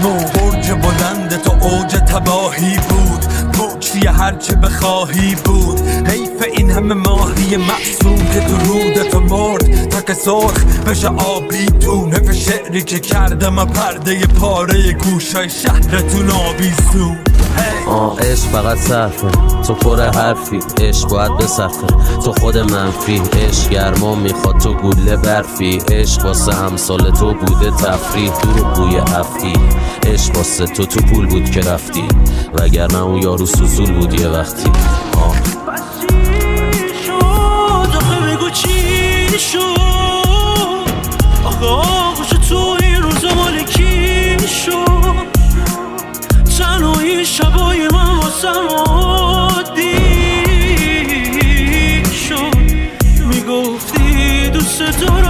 برج بلند تو اوج تباهی بود، پوچی هرچه بخواهی بود. حیف این همه ماهی معصوم که تو رودتو مرد تا که سرخ بشه آبی تو. حیف شعری که کردم پرده پاره گوشای شهرتون آویزون. عشق فقط صرفه، تو پر حرفی، عشق باید بصفه، تو خود منفی. عشق گرما میخواد، تو گوله برفی. عشق واسه همسال تو بوده تفریح، دروغ بوی افعی. عشق واسه تو پول بود که رفتی، وگرنه اون یارو سوسول بود یه وقتی. بگو چی شد آقا تو این روزا مال کی شد؟ تنهایی شبای من واسم عادی شد. میگفتی دوست دارم